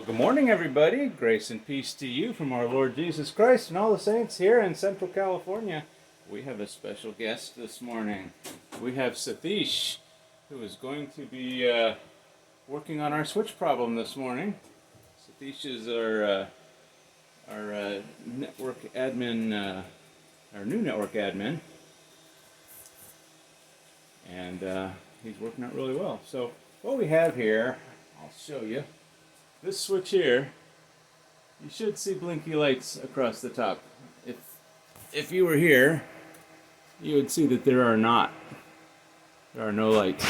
Well, good morning, everybody. Grace and peace to you from our Lord Jesus Christ and all the saints here in Central California. We have a special guest this morning. We have Sathish, who is going to be working on our switch problem this morning. Sathish is our network admin, our new network admin, and he's working out really well. So what we have here, I'll show you. This switch here, you should see blinky lights across the top. If you were here, you would see that there are no lights.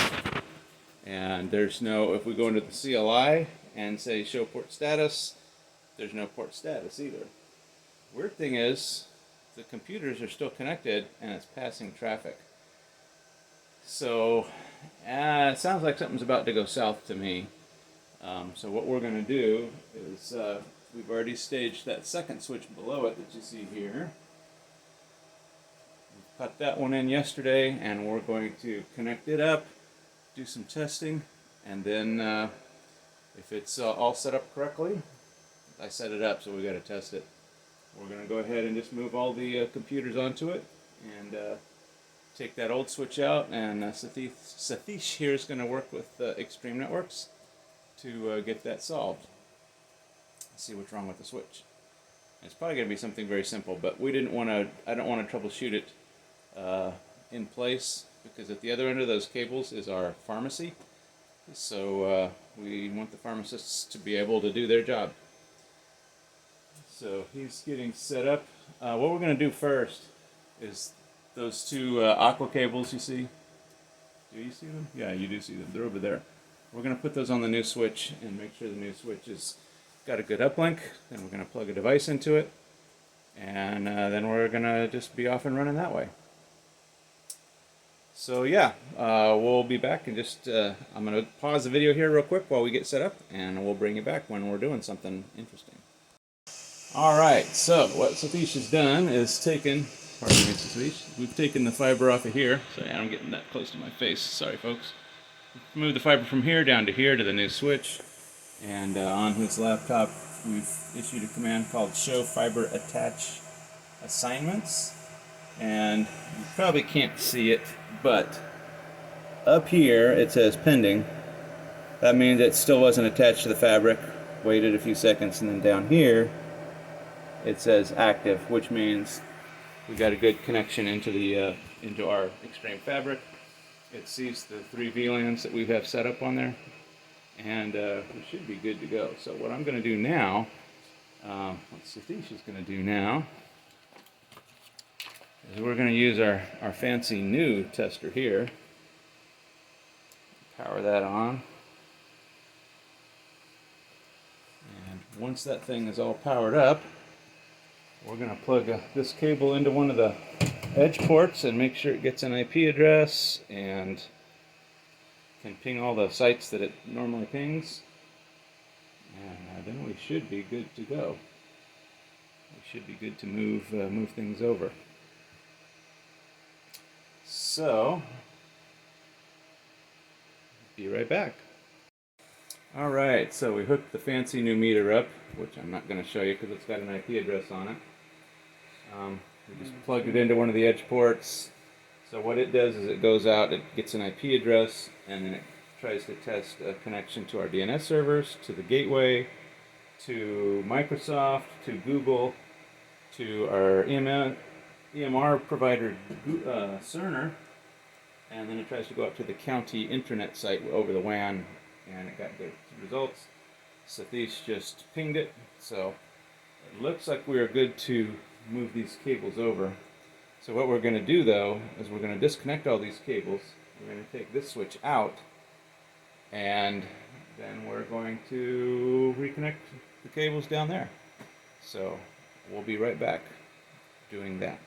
And there's no, if we go into the CLI and say show port status, there's no port status either. Weird thing is, the computers are still connected and it's passing traffic. So, it sounds like something's about to go south to me. So what we're going to do is, we've already staged that second switch below it that you see here. We cut that one in yesterday, and we're going to connect it up, do some testing, and then if it's all set up correctly, I set it up, so we got to test it. We're going to go ahead and just move all the computers onto it, and take that old switch out, and Sathish here is going to work with Extreme Networks to get that solved. Let's see what's wrong with the switch. It's probably going to be something very simple, but we didn't want to. I don't want to troubleshoot it in place, because at the other end of those cables is our pharmacy. So we want the pharmacists to be able to do their job. So he's getting set up. What we're going to do first is those two aqua cables you see. Do you see them? Yeah, you do see them. They're over there. We're going to put those on the new switch and make sure the new switch has got a good uplink. Then we're going to plug a device into it, and then we're going to just be off and running that way. So yeah, we'll be back in just, I'm going to pause the video here real quick while we get set up, and we'll bring you back when we're doing something interesting. Alright, so what Sathish has done is taken, pardon me Sathish, we've taken the fiber off of here. Sorry, I'm getting that close to my face, sorry folks. Move the fiber from here down to here to the new switch, and on his laptop we've issued a command called show fiber attach assignments, and you probably can't see it, but up here it says pending. That means it still wasn't attached to the fabric. Waited a few seconds, and then down here it says active, which means we got a good connection into the into our Extreme fabric. It sees the 3 VLANs that we have set up on there, and we should be good to go. So what I'm going to do now, what Sathish is going to do now, is we're going to use our fancy new tester here. Power that on. And once that thing is all powered up, we're going to plug this cable into one of the edge ports and make sure it gets an IP address and can ping all the sites that it normally pings, and then we should be good to go. We should be good to move things over. So, be right back. Alright, so we hooked the fancy new meter up, which I'm not going to show you because it's got an IP address on it. We just plugged it into one of the edge ports. So what it does is it goes out, it gets an IP address, and then it tries to test a connection to our DNS servers, to the gateway, to Microsoft, to Google, to our EMR provider, Cerner, and then it tries to go up to the county intranet site over the WAN, and it got good results. Sathish just pinged it, so it looks like we are good to move these cables over. So what we're going to do though is we're going to disconnect all these cables. We're going to take this switch out, and then we're going to reconnect the cables down there. So we'll be right back doing that.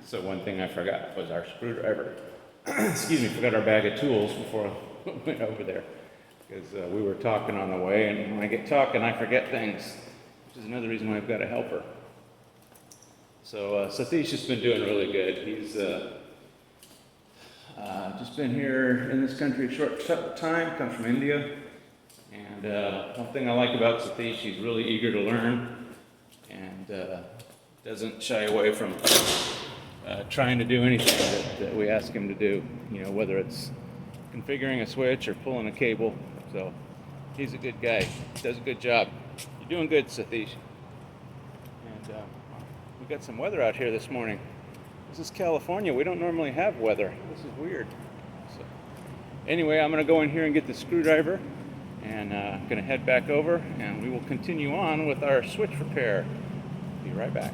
So one thing I forgot was our screwdriver. Excuse me, forgot our bag of tools before I went over there, because we were talking on the way, and when I get talking I forget things, which is another reason why I've got a helper. So Sathish has been doing really good. He's just been here in this country a short time, comes from India, and And one thing I like about Sathish, he's really eager to learn, and doesn't shy away from trying to do anything that we ask him to do, you know, whether it's configuring a switch or pulling a cable. So he's a good guy, does a good job. You're doing good, Sathish. And we got some weather out here this morning. This is California. We don't normally have weather. This is weird. So anyway, I'm going to go in here and get the screwdriver, and I'm going to head back over, and we will continue on with our switch repair. Be right back.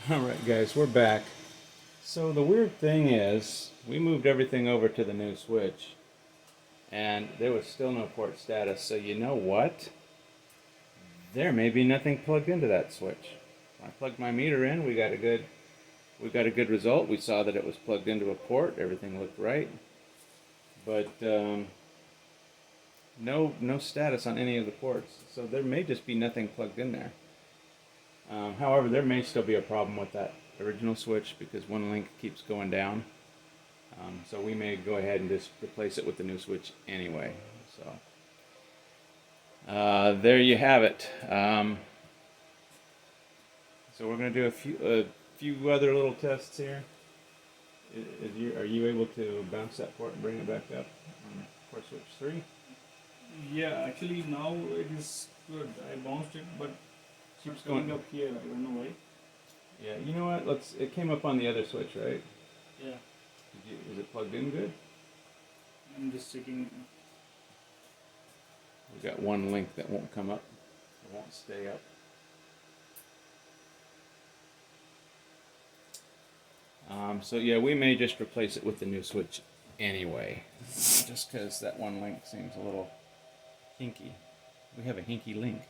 Alright guys, we're back. So the weird thing is, we moved everything over to the new switch, and there was still no port status. So you know what? There may be nothing plugged into that switch. When I plugged my meter in, we got a good result. We saw that it was plugged into a port. Everything looked right, but no status on any of the ports. So there may just be nothing plugged in there. However, there may still be a problem with that original switch because one link keeps going down. So we may go ahead and just replace it with the new switch anyway. So there you have it. So we're going to do a few other little tests here. Are you able to bounce that port and bring it back up on port switch 3? Yeah, actually now it is good. I bounced it, but keeps going up here. I don't know why. Yeah, you know what? It came up on the other switch, right? Yeah. Is it plugged in good? I'm just checking. We've got one link that won't come up. It won't stay up. So yeah, we may just replace it with the new switch anyway, just because that one link seems a little hinky. We have a hinky link.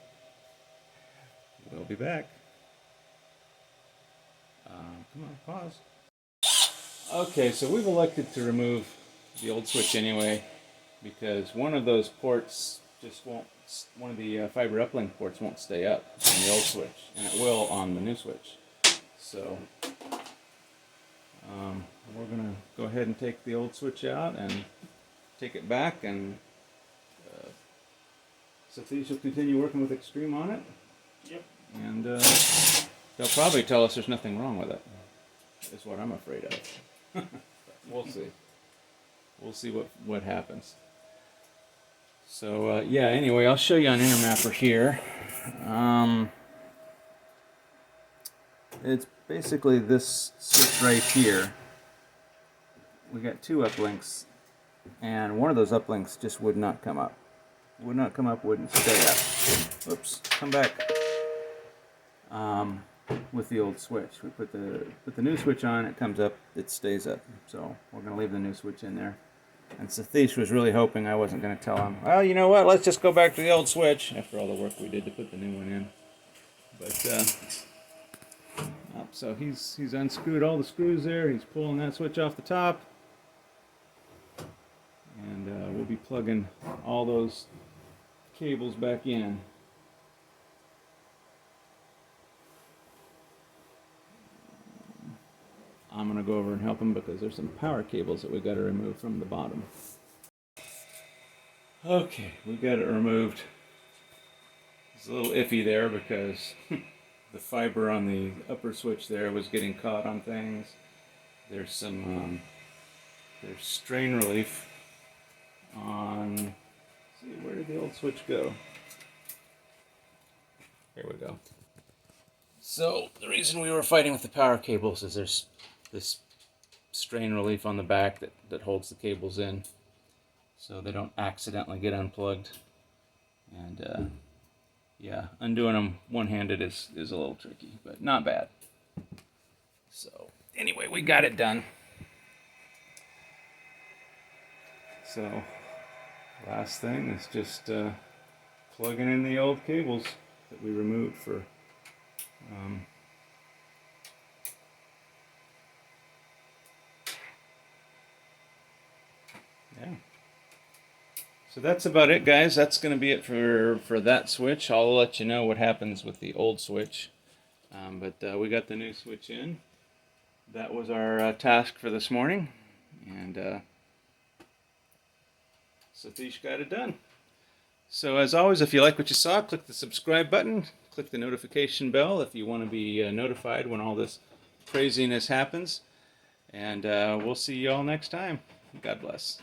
We'll be back. Come on, pause. Okay, so we've elected to remove the old switch anyway, because one of those ports just won't, one of the fiber uplink ports won't stay up on the old switch, and it will on the new switch. So we're going to go ahead and take the old switch out and take it back, and Sathish will continue working with Extreme on it. Yep. And they'll probably tell us there's nothing wrong with it, is what I'm afraid of. We'll see. We'll see what happens. So yeah, anyway, I'll show you on Intermapper here. It's basically this switch right here. We got two uplinks, and one of those uplinks just would not come up. Would not come up, wouldn't stay up. Oops, come back. With the old switch, we put the new switch on, it comes up, it stays up. So we're going to leave the new switch in there. And Sathish was really hoping I wasn't going to tell him, well, you know what, let's just go back to the old switch, after all the work we did to put the new one in. But so he's unscrewed all the screws there, he's pulling that switch off the top, and we'll be plugging all those cables back in. I'm going to go over and help him because there's some power cables that we got to remove from the bottom. Okay, we got it removed. It's a little iffy there because the fiber on the upper switch there was getting caught on things. There's some there's strain relief on. Let's see, where did the old switch go? Here we go. So the reason we were fighting with the power cables is there's this strain relief on the back that holds the cables in, so they don't accidentally get unplugged. And yeah, undoing them one-handed is a little tricky, but not bad. So anyway, we got it done. So last thing is just plugging in the old cables that we removed for yeah. So that's about it, guys. That's going to be it for that switch. I'll let you know what happens with the old switch. But we got the new switch in. That was our task for this morning. And Sathish got it done. So as always, if you like what you saw, click the subscribe button, click the notification bell if you want to be notified when all this craziness happens. And we'll see you all next time. God bless.